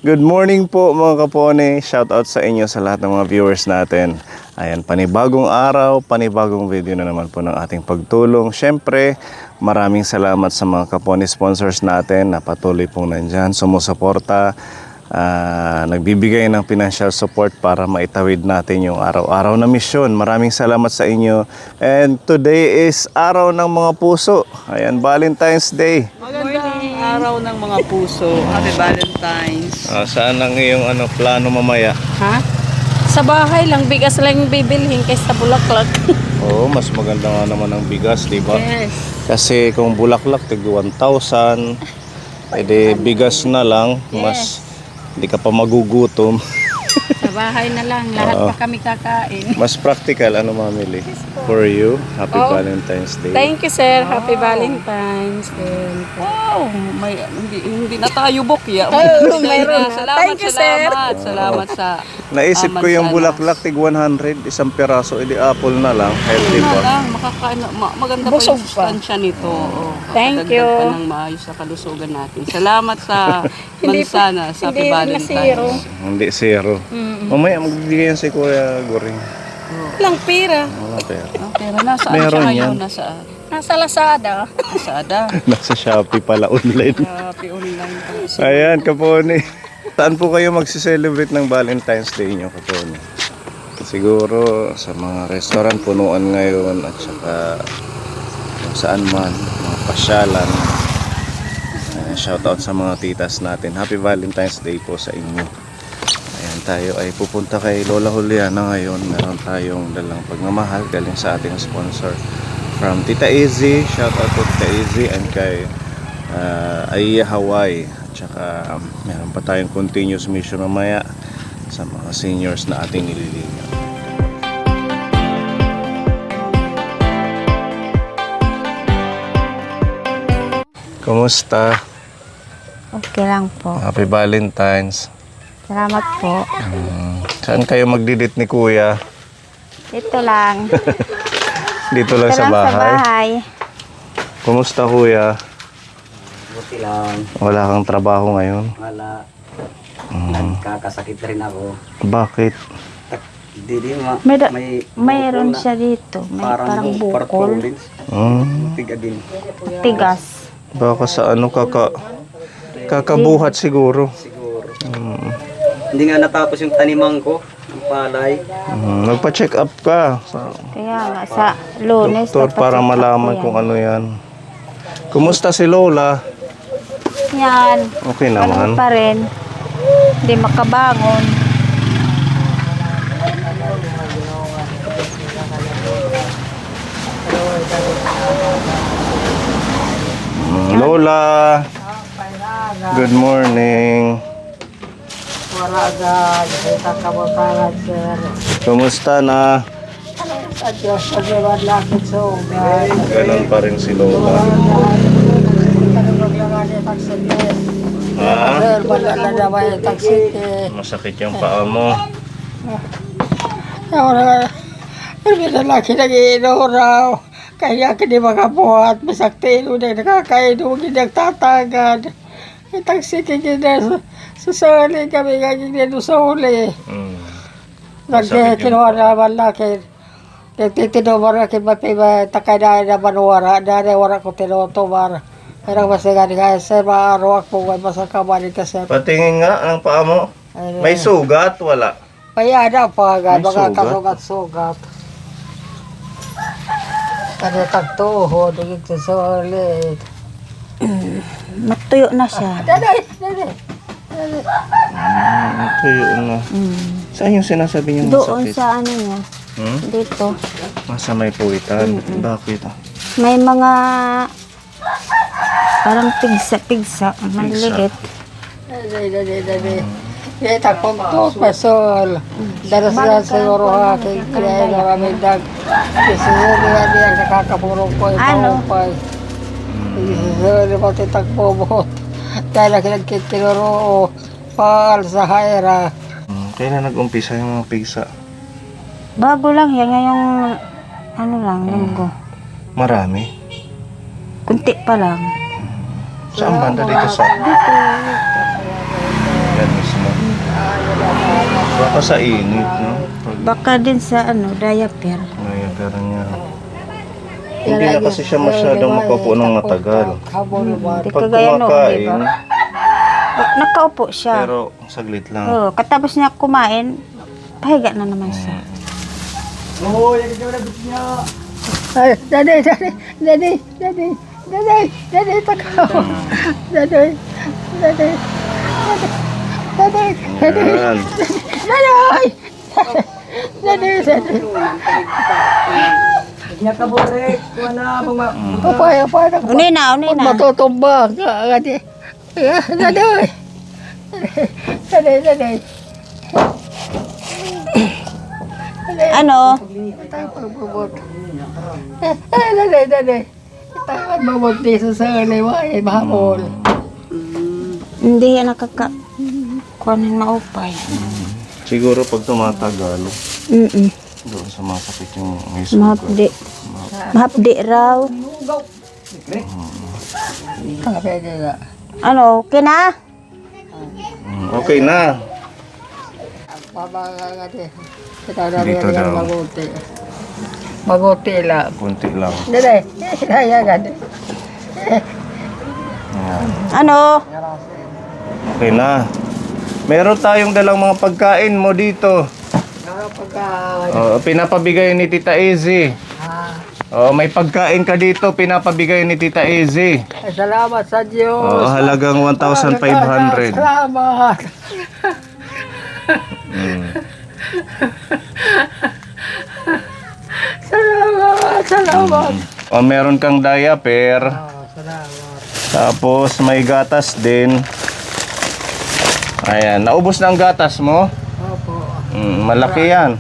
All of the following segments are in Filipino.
Good morning po mga kapone. Shout out sa inyo sa lahat ng mga viewers natin. Ayan, panibagong araw, panibagong video na naman po ng ating pagtulong. Siyempre, maraming salamat sa mga kapone sponsors natin na patuloy pong nandyan, sumusuporta, nagbibigay ng financial support para maitawid natin yung araw-araw na misyon. Maraming salamat sa inyo. And today is araw ng mga puso. Ayan, Valentine's Day. Magandang araw ng mga puso. Happy Valentine's. Saan ang iyong plano mamaya? Ha? Sa bahay lang, bigas lang yung bibilhin kaysa Bulaklak. Oo, mas maganda nga naman ang bigas, di ba? Yes. Kasi kung Bulaklak, tig 1,000. Edi bigas na lang, mas hindi ka pa magugutom. Sa bahay na lang, lahat pa kami kakain. Mas practical, ano mamili? For you, Happy Valentine's Day. Thank you, sir. Happy Valentine's Day. Wow, hindi na tayo bukya. Mayroon na. Thank you, sir. Salamat sa Naisip ko yung Bulaklak, tig 100, isang piraso, edi apple na lang. Healthy pa. makakain maganda pa yung sustansya nito. Thank you. Pa ng maayos sa kalusugan natin. Salamat sa mansana sa Happy Valentine's. Hindi zero. Mamaya magbibigay yan si Kuya Goring. Walang pera. Wala pera. Pero nasaan Meron siya ngayon? yan. Nasaan? Nasa Lazada. Nasada. Nasa Shopee pala online. Happy online. Ayan, Kapone. Saan po kayo magsi-celebrate ng Valentine's Day nyo, Kapone? Siguro sa mga restaurant punuan ngayon at saka kung saan man, mga pasyalan. Shout out sa mga titas natin. Happy Valentine's Day po sa inyo. Ayan, tayo ay pupunta kay Lola Juliana ngayon. Meron tayong dalang pagmamahal galing sa ating sponsor from Tita Easy. Shout out to Tita Easy and kay Aiya Hawaii. At saka meron pa tayong continuous mission mamaya sa mga seniors na ating nililigaw. Kumusta? Okay lang po. Happy Valentine's. Salamat po. Saan kayo magdidit ni Kuya? Dito lang. Dito lang Dito sa lang bahay. sa bahay. Kumusta Kuya? Buti lang, Wala kang trabaho ngayon? wala. Nagkakasakit rin ako. Bakit? Mayroon bukol na. siya dito. May parang bukol. purple din. Tiga din. Tigas. Baka sa kakabuhat siguro. Siguro. Hindi nga natapos yung tanimang ko, ng palay. Nagpa-check up ka Kaya nga sa Lunes. doktor para malaman kung ano yan. Kumusta si Lola? Yan. Okay Ano naman. pa rin. Hindi makabangon. Lola, good morning. Kumusta na? Ganun pa rin si Lola. Ha? Masakit yung paa mo. Lalaki nag-iino raw. Kaya hindi makabuhat. Masaktilo na nakakaino. Hindi nagtatagad. Itagsiki na susuli kami kaging sa huli. Nagkikinuha naman laki. Nagtitinumar akin matiba. Takay na manuwara. Dahil wala ko tinutumar. Pero mas nga kaya sa mga arawak po may masakaman ito sir. Patingin nga ang paa mo. May sugat? Wala. Payada pa agad. May Mga sugat? kasugat-sugat. Kaya tagtuho. Dugig sa sulit. Matuyo na siya. Tuyo na. Saan yung sinasabi niyo Doon masakit? sa ano niya. Dito. Nasa may puwitan. Bakit? May mga parang pigsa. Maliligit. Kaya takong to, pasol. Daras na siguro aking kaya na kami dag. Isusuli nga niya nakakapurong ko Ano? ito pa. Isusuli mo titagpobot. Dahil nagkikinuro paal sa haira. Kailan nag-umpisa yung mga pigsa? Bago lang yan. Ngayong ano lang, linggo. Marami. Kunti pa lang. Saan banda dito sa? Yan mismo. Baka sa init, no? Pag Baka din sa diaper. diaper niya. Hindi na kasi siya masyadong magpapo ng matagal. Hindi Pag kagaya noon, di kumakain, ba? Nakaupo siya. pero saglit lang. Oo, katapos niya kumain, pahiga na naman siya. Ay, Daddy, takaw. Daddy. Yan. Papaya. Uni na. Matutumba. Daddy. Ano? Daddy. Tayo mabuti sa saliwa ay mahapon. Hindi yan kuhanin maupay. Siguro pag tumatagal, doon sumasakit yung may sugat. Mahapdi raw. Pwede na. Ano, okay na? Okay na. Pabagagati. Dito daw. Maguti lang. Kunti lang. Daddy. Hayagan. Yan. Ano? Okay na. Meron tayong dalang mga pagkain mo dito. Pinapabigay ni Tita Easy. May pagkain ka dito, pinapabigay ni Tita Easy. Salamat sa Diyos. Halagang 1,500. Salamat. Salamat. Meron kang diaper. Salamat. Tapos may gatas din. Ayan, naubos na ang gatas mo? Opo. Malaki yan.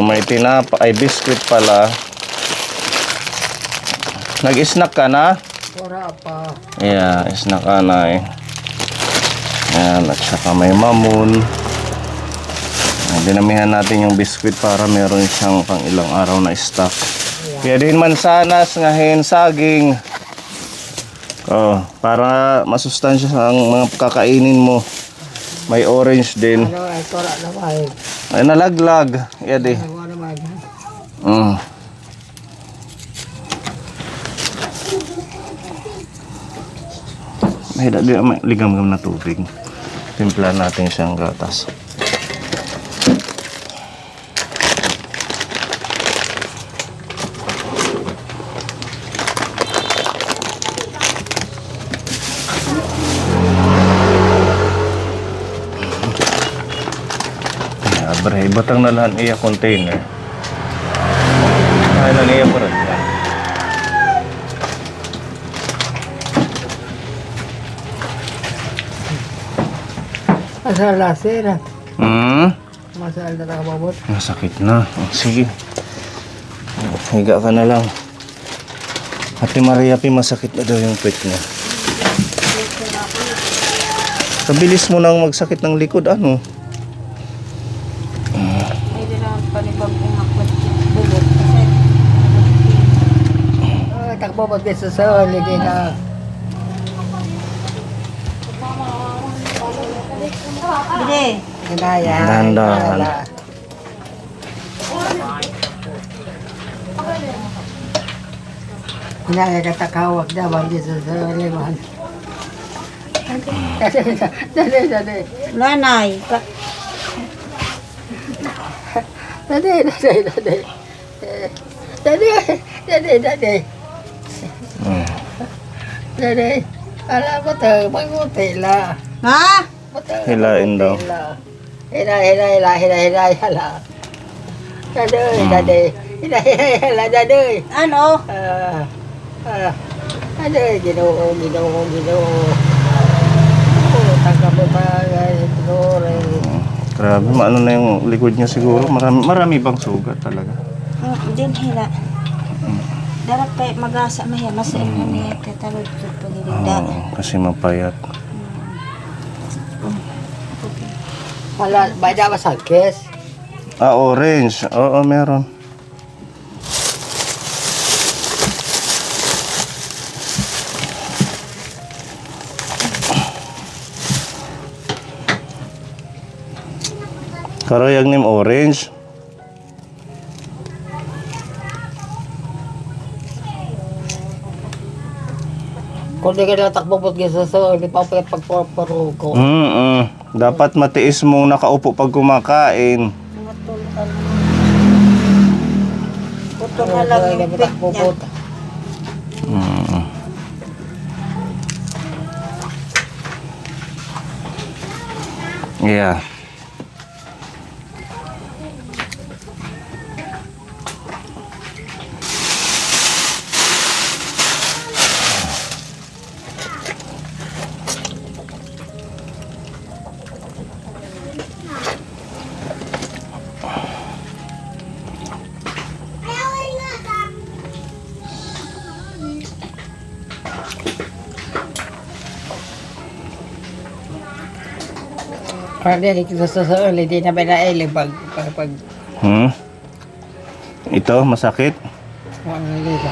May ay biscuit pala. Nag-snack ka na? Wala pa. Yeah, snack ka na eh. Ayan, at saka may mamun. Dinamihan natin yung biscuit para meron siyang pang ilang araw na stock. Kaya din mansanas, ngahin, saging. Para masustansya ang mga kakainin mo. May orange din. Ito na naman. Ay, nalaglag. Yan eh. Ano naman. May ligam-gam na tubig. Timpla natin siyang gatas. Abre, batang na lahat iya container. Ay, lang iya pa rin. Masal na sira. Masal na nakababot. Masakit na. Sige. Higa ka na lang. Ate Maria, masakit na daw yung pet niya. Kabilis mo nang magsakit ng likod, ano? Hindi naman panibag kung ako bubot. Kasi Takbabot ka sa ligi na. Bide. Hinaya. Dahan-dahan. Hinaya ka takawag naman dito sa liman. Dali. Nanay. Dali. Alam mo ito, maguti la. Ha? Hilain daw. Hila. Dali. Ano? Ginoo. Tangkap mo bagay, Grabe, maano na yung likod niya siguro. Marami bang sugat talaga. Din hila. Dapat pa magasa mahiya. Masa ito niya tatalod sa pagiging Kasi mapayat. Wala, ba dapat sagkes? Orange. Oo, meron. Karayag nim orange. Kung di ka natakbo po sa hindi pa pagpaparugo. Dapat matiis mong nakaupo pag kumakain. Puto na lang yung pit niya. Mm. Yeah. Kaya di kita sa di na binaili pag Ito, masakit? mga lisa.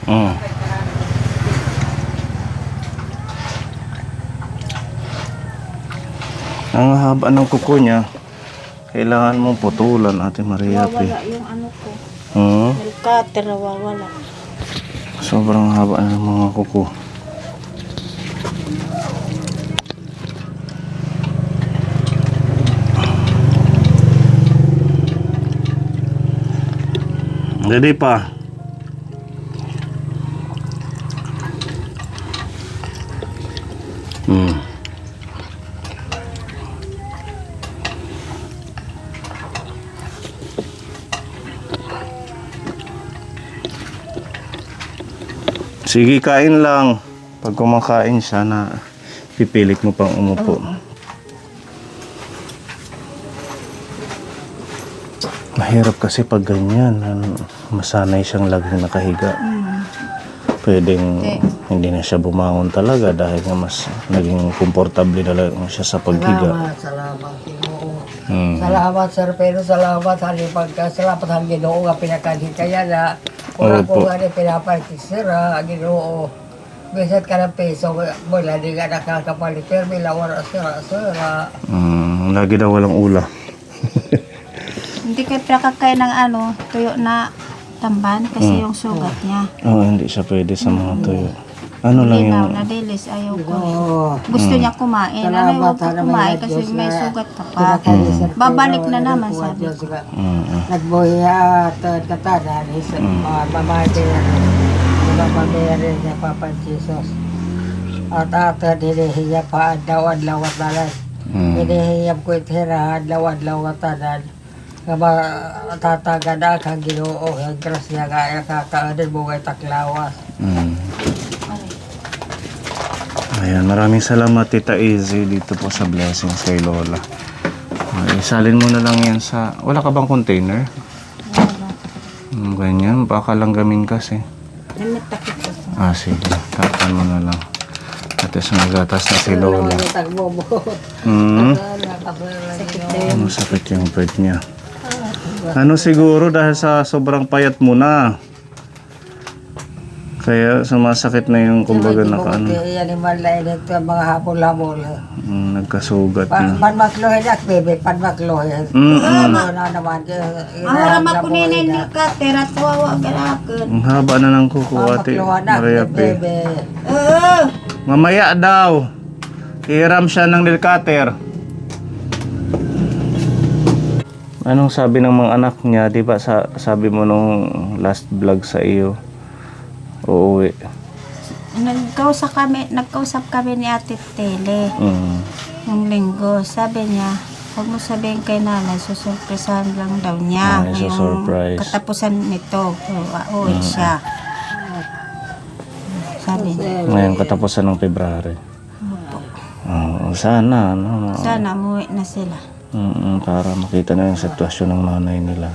Mm. Ang haba ng kuko niya. Kailangan mong putulan, Ate Maria. Wawala yung ano ko. Hmm? Nail cutter, wawala. Sobrang haba ng mga kuko. Ready pa? Hmm. Sige, kain lang. Pag kumakain siya na pipilit mo pang umupo. Mahirap kasi pag ganyan. Masanay siyang laging nakahiga. Pwedeng hindi na siya bumangon talaga dahil nga mas naging komportable na lang siya sa paghiga. Salamat, Ginoo. Hmm. Salamat, Sir Pedro. Salamat, salamat ang Ginoo nga pinakahikaya na kurang Opo. ko nga pinapartisira, Ginoo. Bisat ka ng peso, wala di ka nakakapalit. Pero may lawar, sira. Lagi daw walang ula. Hindi kayo pinakakain ng ano, tuyo na tamban kasi yung sugat niya. Oo, hindi siya pwede sa mga tuyo. Ano lang Linaw, yung... nadilis, ayaw ko. Oo. Gusto niya kumain. Ano Salamat, ayaw ko sana may kumain Diyos kasi may na sugat ka pa. pinakahikaya, Sir Pedro. Babalik na naman, Nagkuha sabi Diyos ko. ka. Mm. Nagbuhi at katanan, mga babae mga pamilya niya, Papa Jesus. At ato, hinihiya pa, adlaw-adlaw at tanan. Hinihiyap ko itira, adlaw-adlaw at tanan. Nga matatagan na kang Ginoo, ang grasya nga, kakaanin mo ngay taklawas. Ayan, maraming salamat Tita Izzy dito po sa blessings kay Lola. Isalin mo na lang yan sa... Wala ka bang container? Ganyan, baka lang gamin kasi. May takip ko. Sige, tapan mo na lang. At is nagatas na si Lola. Ano sakit yung pet niya? Ano siguro dahil sa sobrang payat mo na. Kaya sumasakit na yung kumbaga nakaano. Yan yung malain ito, mga hapol-hapol. Nagkasugat na. Panmaklohin ak, bebe, panmaklohin. Ano na naman, Ang haramat ko nila ni Kater at wawa galakad. Ang haba na ng kuko, Ate Maria P. bebe. Mamaya daw. Hiram siya ng nilkater. Anong sabi ng mga anak niya? Di ba sabi mo nung last vlog sa iyo? Uuwi. Nagkausap kami ni Ate Tele yung linggo. Sabi niya, huwag mo sabihin kay nanay, susurpresahan lang daw niya. Susurprise. Katapusan nito, uuwi siya. Sabi niya. Ngayon katapusan ng February. Sana, ano. Sana umuwi na sila. Para makita na yung sitwasyon ng nanay nila.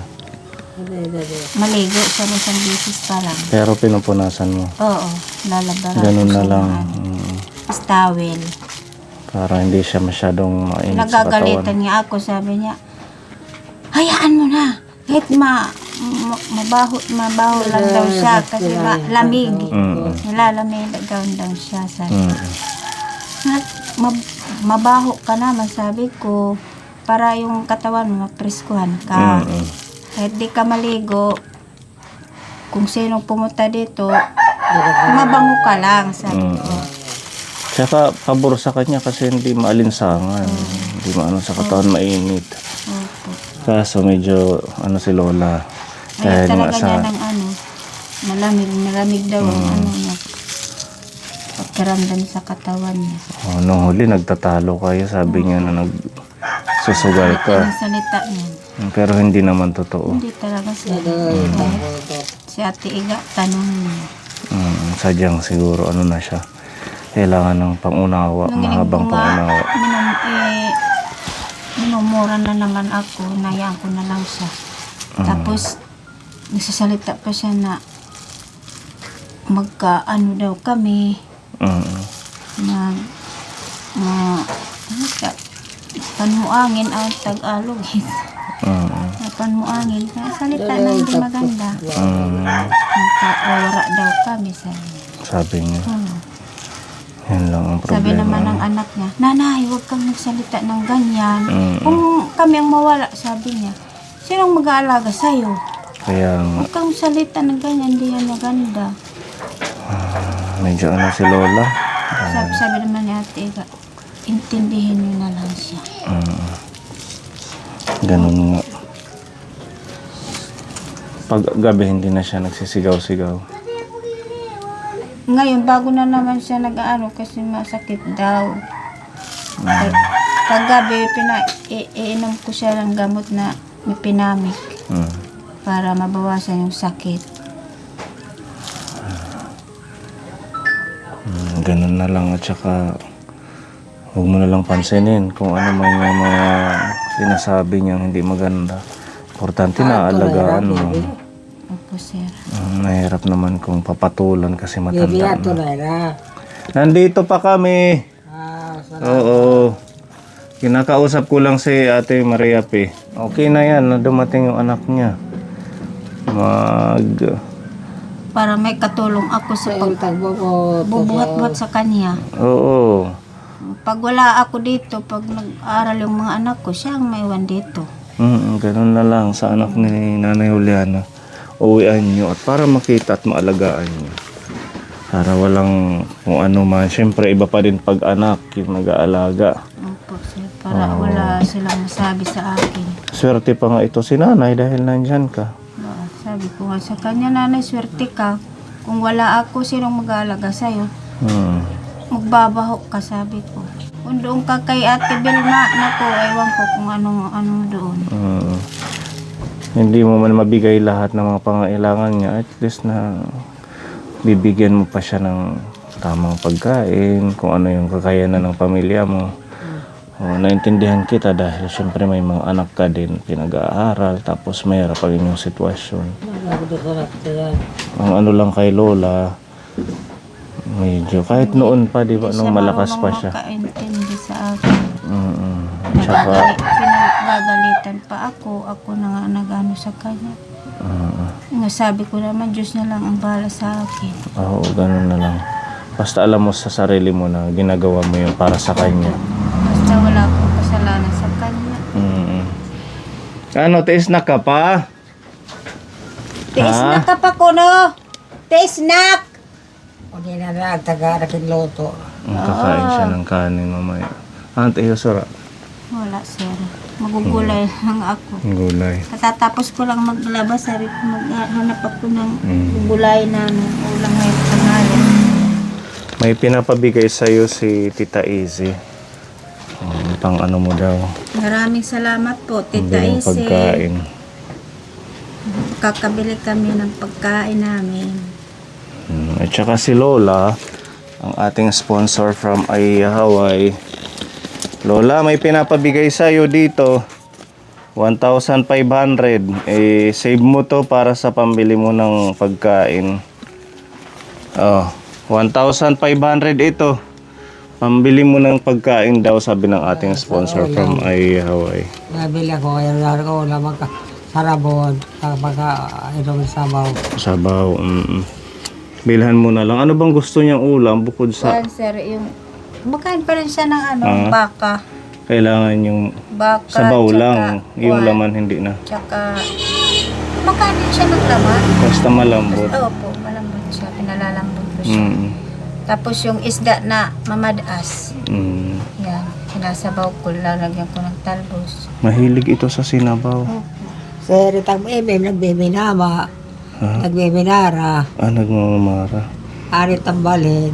Maligo siya ng isang beses pa lang. Pero pinupunasan mo. Oo, lalabaran Ganun ko na siya lang. ng towel. Para hindi siya masyadong mainit sa katawan. Nagagalitan niya ako, sabi niya, hayaan mo na. Kahit mabaho lang daw siya kasi lamig. Nilalamig daw siya. Sabi. Mabaho ka naman, sabi ko, para yung katawan mo mapreskuhan ka. Kahit di ka maligo, kung sino pumunta dito, mabango ka lang, sabi ko. Tsaka pabor sa kanya kasi hindi maalinsangan. Hindi maano sa katawan mainit. Opo. Kaso medyo si Lola. Kaya Dahil nga talaga sa niya ng malamig daw ang niya. Pagkaramdam sa katawan niya. nung huli nagtatalo kayo, sabi niya na nagsusugal Ito ka. ang salita niya. Pero hindi naman totoo. Hindi talaga siya. Si Ate Iga, tanong niya. Sadyang siguro na siya. Kailangan ng pangunawa, mahabang pangunawa. Minumura na naman ako, nayaan ko na lang siya. Tapos, nagsasalita pa siya na magkaano daw kami, panuangin ang Tagalog. Panuangin, salita na hindi maganda. Magkawara daw kami, Sabi niya. Yan lang ang problema. Sabi naman ng anak niya, Nanay, huwag kang magsalita ng ganyan. Kung kami ang mawala, sabi niya, sinong mag-aalaga sa'yo? Kaya nga, Huwag kang salita ng ganyan, hindi yan maganda. medyo si Lola. Sabi naman ni Ate Ega, intindihin niyo na lang siya. Ganun nga. Pag gabi hindi na siya nagsisigaw-sigaw. Ngayon, bago na naman siya nag-aano kasi masakit daw. Pag gabi, iinom ko siya ng gamot na may pinamik para mabawasan yung sakit. Ganun na lang at saka huwag mo na lang pansinin kung ano man yung mga sinasabi niya hindi maganda. Importante na alagaan mo. Opo, sir. Nahirap naman kung papatulan kasi matanda Ito na. na. Nandito pa kami. Oo. Kinakausap ko lang si Ate Maria P. Okay na yan na dumating yung anak niya. Para may katulong ako sa pagbubuhat-buhat sa kanya. Oo. Pag wala ako dito, pag nag-aral yung mga anak ko, siya ang maiwan dito. Ganun na lang sa anak ni Nanay Juliana. Uwian nyo at para makita at maalagaan nyo. Para walang kung ano man. Siyempre iba pa rin pag anak yung nag-aalaga. Opo, sir. Para wala silang masabi sa akin. Swerte pa nga ito si Nanay dahil nandyan ka. Sabi ko nga sa kanya, Nanay, swerte ka. Kung wala ako, sinong mag-aalaga sa'yo? Magbabaho ka, sabi ko. Kung doon ka kay Ate Belma, naku, ewan ko kung ano doon. Hindi mo man mabigay lahat ng mga pangailangan niya, at least na bibigyan mo pa siya ng tamang pagkain, kung ano yung kakayanan ng pamilya mo. Naintindihan kita dahil syempre may mga anak ka din pinag-aaral, tapos mayroon pa rin yung sitwasyon. Ang ano lang kay Lola, medyo kahit noon pa, di ba, nung malakas pa siya. Makaintindi sa akin. Tsaka, Pinagagalitan pa ako na nga nag-ano sa kanya. Nga sabi ko naman, Diyos na lang ang bahala sa akin. oo, ganun na lang. Basta alam mo sa sarili mo na ginagawa mo yun para sa kanya. Basta wala akong kasalanan sa kanya. Ano, tiis-snack ka pa? Tiis-snack ka pa ko, no? Tiis-snack! Hindi na taga luto. Kakain siya ng kanin mamaya. Ante, Yusura. Wala, sir. Magugulay lang ako. Gulay. Katatapos ko lang maglabas, sabi ko maghanap ako ng gulay na ulang ngayon tanghali. May pinapabigay sa'yo si Tita Izzy. Pang ano mo daw. Maraming salamat po, Tita Pambili ng Isi. pagkain. Kakabili kami ng pagkain namin. At saka si Lola, ang ating sponsor from Aiya, Hawaii. Lola, may pinapabigay sa'yo dito. 1,500. Save mo to para sa pambili mo ng pagkain. Oh, 1,500 ito. Pambili mo ng pagkain daw, sabi ng ating sponsor from Hawaii. Nabili ko, kaya nari ko ulam sarabon, inom sabaw. Sabaw. Bilhan mo na lang. Ano bang gusto niyang ulam bukod sa... Sir, yung makain pa rin siya ng baka. Kailangan yung Baka, sabaw tsaka lang. Yung kuwan. laman hindi na. Tsaka, makain din siya ng laman. Basta malambot. Opo, malambot siya. Pinalalambot ko siya. Mm. Tapos yung isda na mamadaas. Mm. Yan, sinasabaw ko, lalagyan ko ng talbos. Mahilig ito sa sinabaw. Sir, nagbibinama, nagbibinara, Nagmamara. ari tambalin.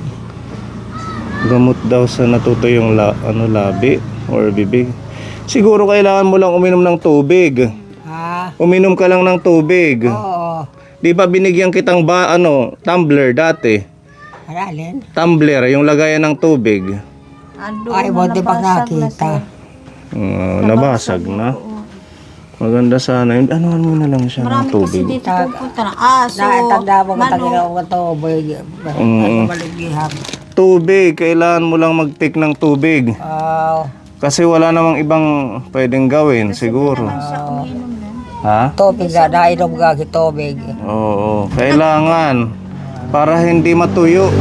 Gamot daw sa natutuyong labi or bibig. Siguro kailangan mo lang uminom ng tubig. Ha? Uminom ka lang ng tubig. Oo. Di ba binigyan kitang tumbler dati? Alin? Tumbler, yung lagayan ng tubig. Ay, buti pa nakita. Nabasag na. Maganda sana. Anuhan mo na lang siya ng tubig. Dito pupunta na aso, Tanda mo kung tayo manok. ng tubig. Maligihap. Tubig, kailangan mo lang mag-take ng tubig. Kasi wala namang ibang pwedeng gawin, siguro. Ha? Tubig na, nainom ka tubig. Oo, kailangan. Para hindi matuyo.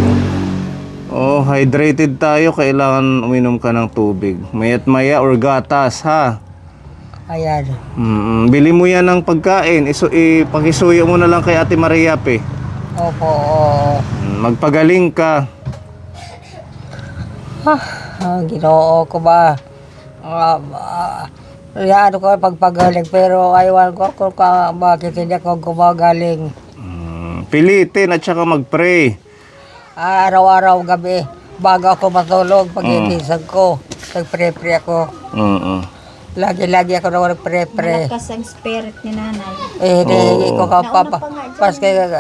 Hydrated tayo, kailangan uminom ka ng tubig. Mayat maya or gatas, ha? Ayan. Bili mo yan ng pagkain. Ipakisuyo mo na lang kay Ate Maria, pe. Opo, oo. Magpagaling ka. Ginoo ko ba? Ano ko pagpagaling pero ayawan ko kung bakit hindi ako gumagaling. Pilitin at saka mag-pray. Araw-araw gabi bago ako matulog pag-iisag ko. Nagpre-pre ako. Lagi-lagi ako na nagpre-pre. Malakas ang spirit ni nanay. Hindi ko paske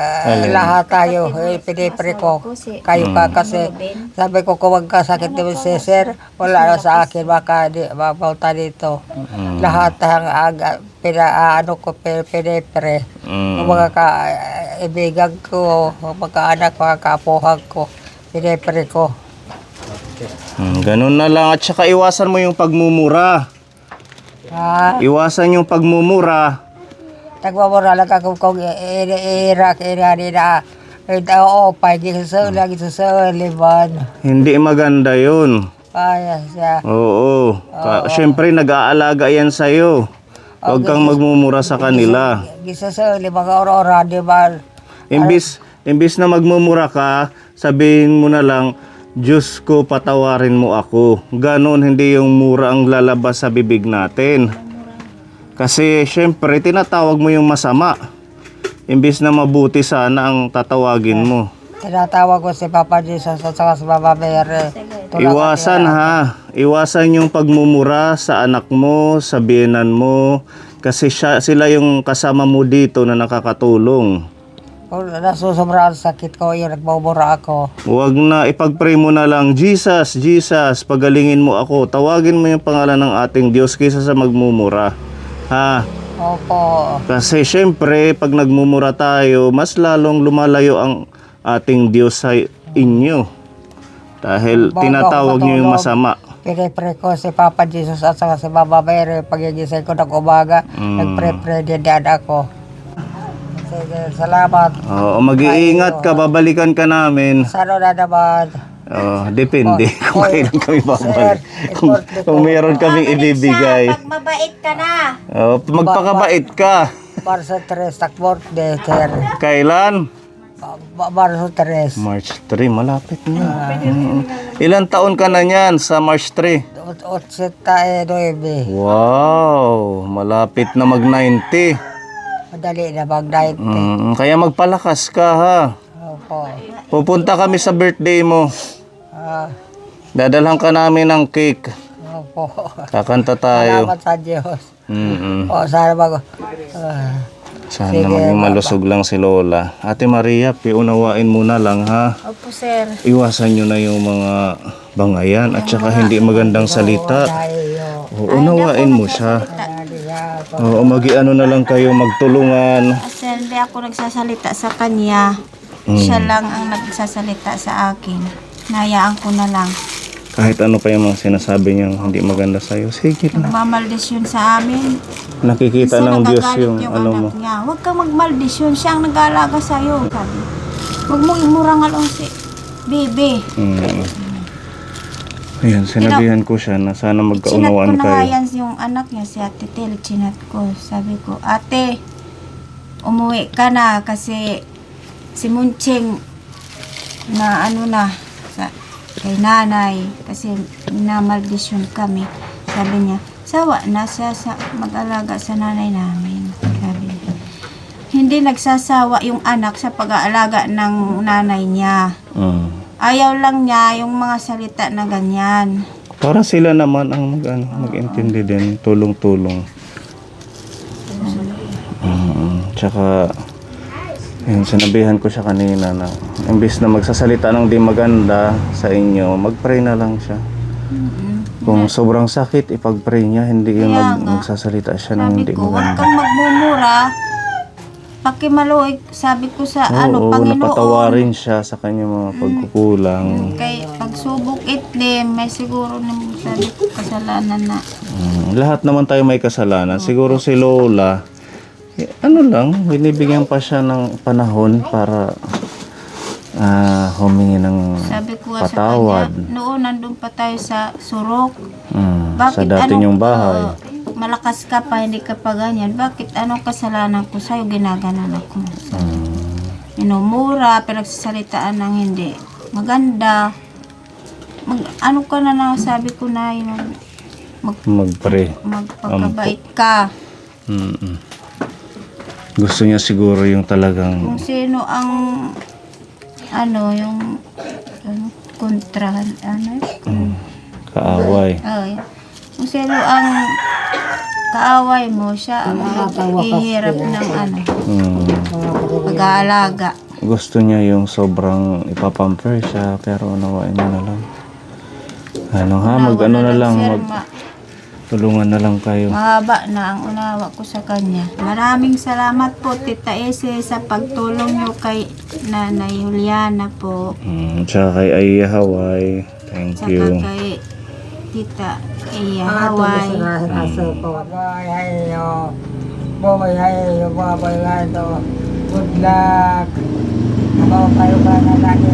lahat tayo pinipre ko. Kayo ka kasi sabi ko kung magkasakit naman si sir, wala na sa akin baka mapauta dito. Lahat ang pinaano ko pinipre. Mga kaibigan ko, mga anak, mga kapuhag ko, pinipre ko. Ganun na lang at saka iwasan mo yung pagmumura. Iwasan yung pagmumura. Nagmamura lang ako kung irak, na lagi sa liban. Hindi maganda yun. Kaya siya. Oo. Siyempre nag-aalaga yan sa'yo. Huwag kang magmumura sa kanila. Gisa sa liban ka ora, di ba? Imbis na magmumura ka, sabihin mo na lang, Diyos ko, patawarin mo ako. Ganon, hindi yung mura ang lalabas sa bibig natin. Kasi, syempre, tinatawag mo yung masama. Imbis na mabuti sana ang tatawagin mo. Tinatawag ko si Papa Jesus at saka si Mama Mary. Iwasan ha. Iwasan yung pagmumura sa anak mo, sa biyenan mo. Kasi sila yung kasama mo dito na nakakatulong. Kung nasusobrang sakit ko, yung nagmumura ako. Huwag na, ipag-pray mo na lang, Jesus, Jesus, pagalingin mo ako. Tawagin mo yung pangalan ng ating Diyos kaysa sa magmumura. Ha? Opo. Kasi syempre, pag nagmumura tayo, mas lalong lumalayo ang ating Diyos sa inyo. Dahil tinatawag niyo yung masama. Pinipre ko si Papa Jesus at saka si Mama Mary. Pagigising ko ng umaga, nagpre-pray din ako. Sige, salamat. Oo, mag-iingat ka, babalikan ka namin. Sano na naman? Depende kung kailan kami babalik. Kung meron kaming ibibigay. Pag mabait ka na. Magpakabait ka. Marso 3, takbort de sir. Kailan? Marso 3. March 3, malapit na. Ilang taon ka na niyan sa March 3? 89. Wow, malapit na mag-90. Madali na mag-night. Kaya magpalakas ka ha. Opo. Pupunta kami sa birthday mo. Ah, Dadalhan ka namin ng cake. opo. Kakanta tayo. Salamat sa Diyos. Mm-mm. O, sana mag... Sana Sige, maging malusog lang si Lola. Ate Maria, piunawain mo na lang ha. Opo, sir. Iwasan nyo na yung mga bangayan at saka hindi magandang salita. tayo. Unawain mo siya. Oo, ano na lang kayo, magtulungan. Kasi hindi ako nagsasalita sa kanya. Siya lang ang nagsasalita sa akin. Nayaan ko na lang. Kahit ano pa yung mga sinasabi niyo hindi maganda sa'yo, sige lang. Magmamaldisyon sa amin. Nakikita Minsan ng Diyos nagagalit yung ano mo. anak niya. Huwag kang magmaldisyon. Siya ang nag-aalaga sa'yo. Sabi. Huwag mong imurangal ang si Bibi. Ayan, sinabihan ko siya na sana Chinat ko magkaunawaan na nga kayo. yan yung anak niya, si Ate Tel. Chinat ko. Sabi ko, ate, umuwi ka na kasi si Munching na ano na sa, kay nanay kasi namaldisyon kami. Sabi niya, sawa na siya sa mag-alaga sa nanay namin. Sabi niya. Hindi nagsasawa yung anak sa pag-aalaga ng nanay niya. Ayaw lang niya yung mga salita na ganyan. Para sila naman ang mag-intindi din, tulong-tulong. Tsaka, yun, sinabihan ko siya kanina na imbis na magsasalita ng di maganda sa inyo, mag-pray na lang siya. Kung sobrang sakit, ipag-pray niya, hindi yung Kaya nga. magsasalita siya ng Sabi hindi ko, huwag maganda. kang magmumura. Pakimaluig, sabi ko sa Oo, Panginoon. napatawarin siya sa kanyang mga pagkukulang. Kay pagsubok itim, may siguro naman sabi ko kasalanan na. Lahat naman tayo may kasalanan. Siguro si Lola, ano lang, binibigyan pa siya ng panahon para humingi ng Sabi ko nga sa patawad. kanya, noon nandun pa tayo sa Surok. Sa dati niyong bahay. Malakas ka pa, hindi ka pa ganyan. Bakit anong kasalanan ko sa'yo, ginaganan ako? Minumura, pinagsasalitaan ng hindi maganda. Ano ka na na, sabi ko na, Mag-pray. magpagkabait ka. Gusto niya siguro yung talagang Kung sino ang yung kontrahan, kaaway. ay, kung sino ang kaaway mo, siya ang maghihirap ng pag-aalaga. Gusto niya yung sobrang ipapamper siya, pero unawain niya na lang. Mag-ano na lang, tulungan na lang kayo. Mahaba na ang unawa ko sa kanya. Maraming salamat po, Tita Ese, sa pagtulong niyo kay Nanay Juliana po. Tsaka kay Aya Hawaii. Thank Saka you. kay Tita Iya Hawaii. Good luck. Ako kayo ka na lagi.